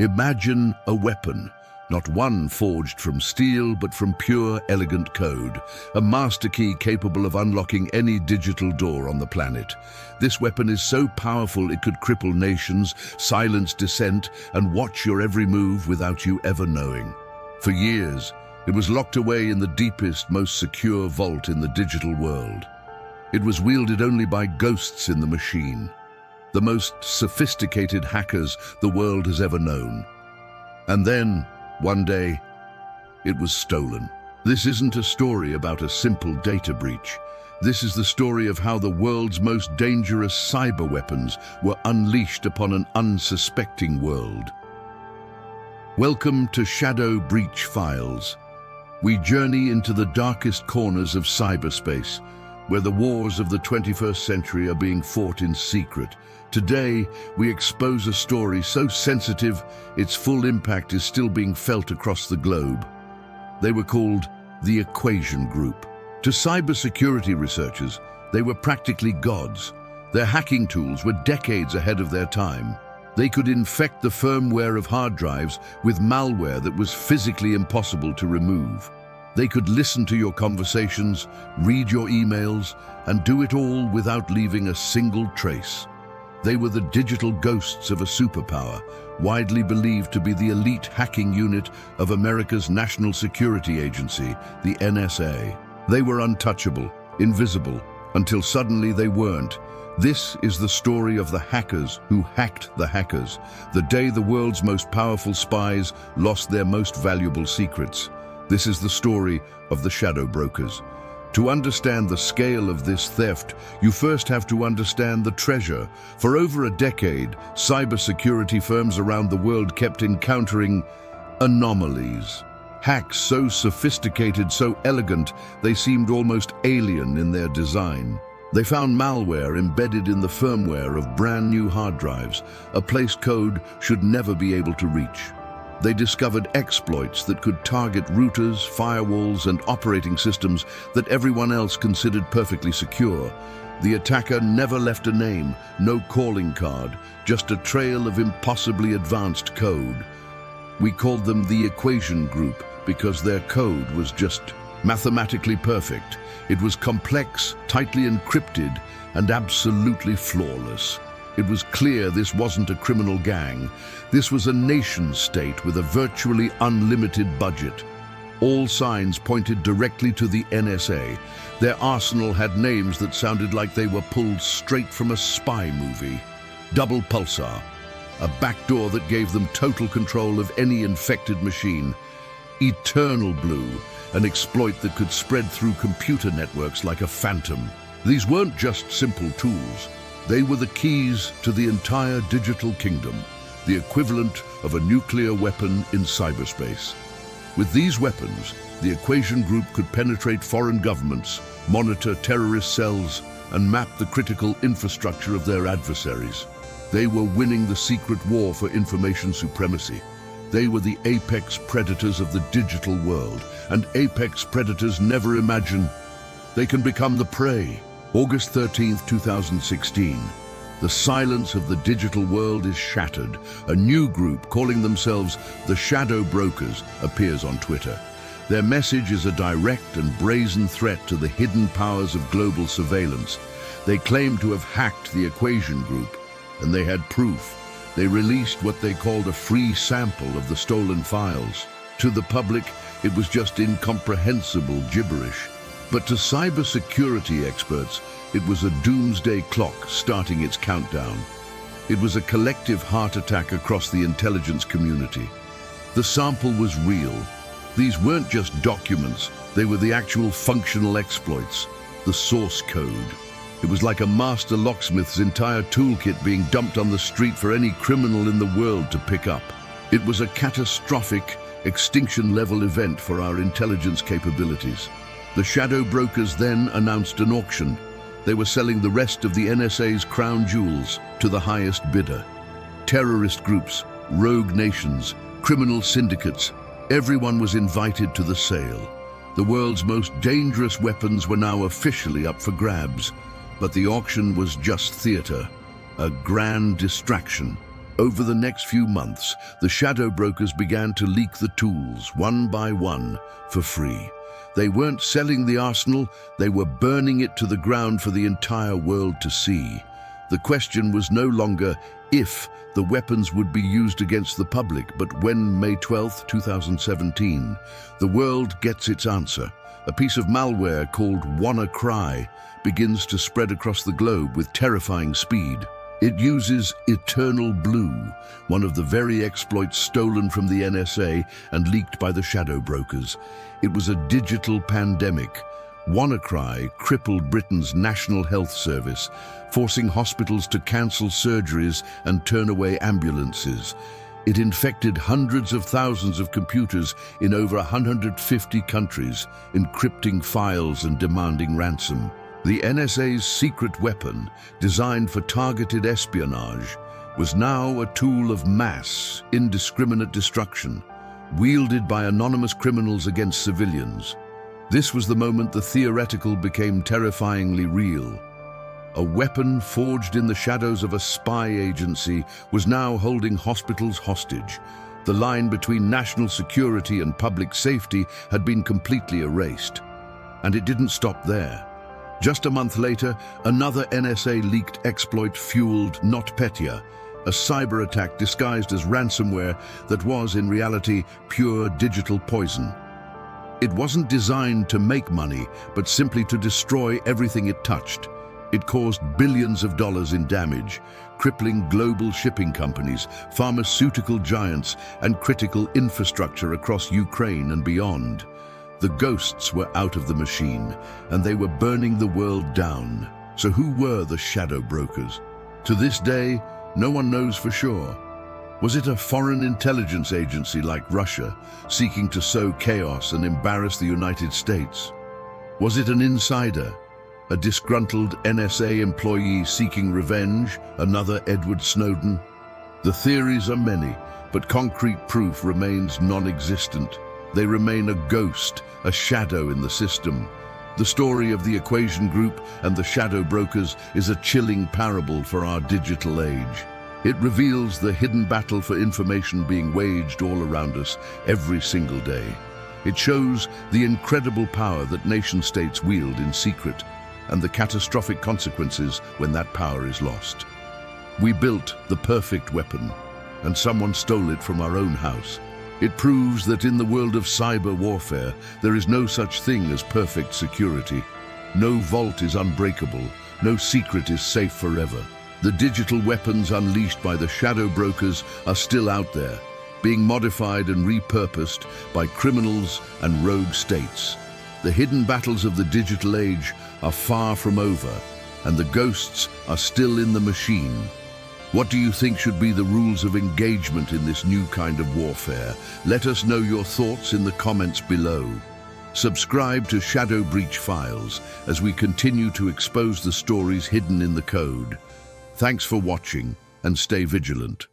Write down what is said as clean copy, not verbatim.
Imagine a weapon, not one forged from steel, but from pure, elegant code. A master key capable of unlocking any digital door on the planet. This weapon is so powerful it could cripple nations, silence dissent, and watch your every move without you ever knowing. For years, it was locked away in the deepest, most secure vault in the digital world. It was wielded only by ghosts in the machine, the most sophisticated hackers the world has ever known. And then, one day, it was stolen. This isn't a story about a simple data breach. This is the story of how the world's most dangerous cyber weapons were unleashed upon an unsuspecting world. Welcome to Shadow Breach Files. We journey into the darkest corners of cyberspace, where the wars of the 21st century are being fought in secret. Today, we expose a story so sensitive, its full impact is still being felt across the globe. They were called the Equation Group. To cybersecurity researchers, they were practically gods. Their hacking tools were decades ahead of their time. They could infect the firmware of hard drives with malware that was physically impossible to remove. They could listen to your conversations, read your emails, and do it all without leaving a single trace. They were the digital ghosts of a superpower, widely believed to be the elite hacking unit of America's National Security Agency, the NSA. They were untouchable, invisible, until suddenly they weren't. This is the story of the hackers who hacked the hackers, the day the world's most powerful spies lost their most valuable secrets. This is the story of the shadow brokers. To understand the scale of this theft, you first have to understand the treasure. For over a decade, cybersecurity firms around the world kept encountering anomalies. Hacks so sophisticated, so elegant, they seemed almost alien in their design. They found malware embedded in the firmware of brand new hard drives, a place code should never be able to reach. They discovered exploits that could target routers, firewalls, and operating systems that everyone else considered perfectly secure. The attacker never left a name, no calling card, just a trail of impossibly advanced code. We called them the Equation Group because their code was just mathematically perfect. It was complex, tightly encrypted, and absolutely flawless. It was clear this wasn't a criminal gang. This was a nation-state with a virtually unlimited budget. All signs pointed directly to the NSA. Their arsenal had names that sounded like they were pulled straight from a spy movie. Double Pulsar, a backdoor that gave them total control of any infected machine. ETERNALBLUE, an exploit that could spread through computer networks like a phantom. These weren't just simple tools. They were the keys to the entire digital kingdom, the equivalent of a nuclear weapon in cyberspace. With these weapons, the Equation Group could penetrate foreign governments, monitor terrorist cells, and map the critical infrastructure of their adversaries. They were winning the secret war for information supremacy. They were the apex predators of the digital world, and apex predators never imagine they can become the prey. August 13th, 2016. The silence of the digital world is shattered. A new group calling themselves the Shadow Brokers appears on Twitter. Their message is a direct and brazen threat to the hidden powers of global surveillance. They claim to have hacked the Equation Group, and they had proof. They released what they called a free sample of the stolen files. To the public, it was just incomprehensible gibberish. But to cybersecurity experts, it was a doomsday clock starting its countdown. It was a collective heart attack across the intelligence community. The sample was real. These weren't just documents, they were the actual functional exploits, the source code. It was like a master locksmith's entire toolkit being dumped on the street for any criminal in the world to pick up. It was a catastrophic, extinction-level event for our intelligence capabilities. The Shadow Brokers then announced an auction. They were selling the rest of the NSA's crown jewels to the highest bidder. Terrorist groups, rogue nations, criminal syndicates, everyone was invited to the sale. The world's most dangerous weapons were now officially up for grabs. But the auction was just theater, a grand distraction. Over the next few months, the shadow brokers began to leak the tools, one by one, for free. They weren't selling the arsenal, they were burning it to the ground for the entire world to see. The question was no longer if the weapons would be used against the public, but when, May 12, 2017, the world gets its answer. A piece of malware called WannaCry begins to spread across the globe with terrifying speed. It uses ETERNALBLUE, one of the very exploits stolen from the NSA and leaked by the shadow brokers. It was a digital pandemic. WannaCry crippled Britain's National Health Service, forcing hospitals to cancel surgeries and turn away ambulances. It infected hundreds of thousands of computers in over 150 countries, encrypting files and demanding ransom. The NSA's secret weapon, designed for targeted espionage, was now a tool of mass, indiscriminate destruction, wielded by anonymous criminals against civilians. This was the moment the theoretical became terrifyingly real. A weapon forged in the shadows of a spy agency was now holding hospitals hostage. The line between national security and public safety had been completely erased. And it didn't stop there. Just a month later, another NSA-leaked exploit fueled NotPetya, a cyber attack disguised as ransomware that was, in reality, pure digital poison. It wasn't designed to make money, but simply to destroy everything it touched. It caused billions of dollars in damage, crippling global shipping companies, pharmaceutical giants, and critical infrastructure across Ukraine and beyond. The ghosts were out of the machine, and they were burning the world down. So who were the shadow brokers? To this day, no one knows for sure. Was it a foreign intelligence agency like Russia, seeking to sow chaos and embarrass the United States? Was it an insider, a disgruntled NSA employee seeking revenge, another Edward Snowden? The theories are many, but concrete proof remains non-existent. They remain a ghost, a shadow in the system. The story of the Equation Group and the shadow brokers is a chilling parable for our digital age. It reveals the hidden battle for information being waged all around us every single day. It shows the incredible power that nation-states wield in secret and the catastrophic consequences when that power is lost. We built the perfect weapon, and someone stole it from our own house. It proves that in the world of cyber warfare, there is no such thing as perfect security. No vault is unbreakable, no secret is safe forever. The digital weapons unleashed by the shadow brokers are still out there, being modified and repurposed by criminals and rogue states. The hidden battles of the digital age are far from over, and the ghosts are still in the machine. What do you think should be the rules of engagement in this new kind of warfare? Let us know your thoughts in the comments below. Subscribe to Shadow Breach Files as we continue to expose the stories hidden in the code. Thanks for watching, and stay vigilant.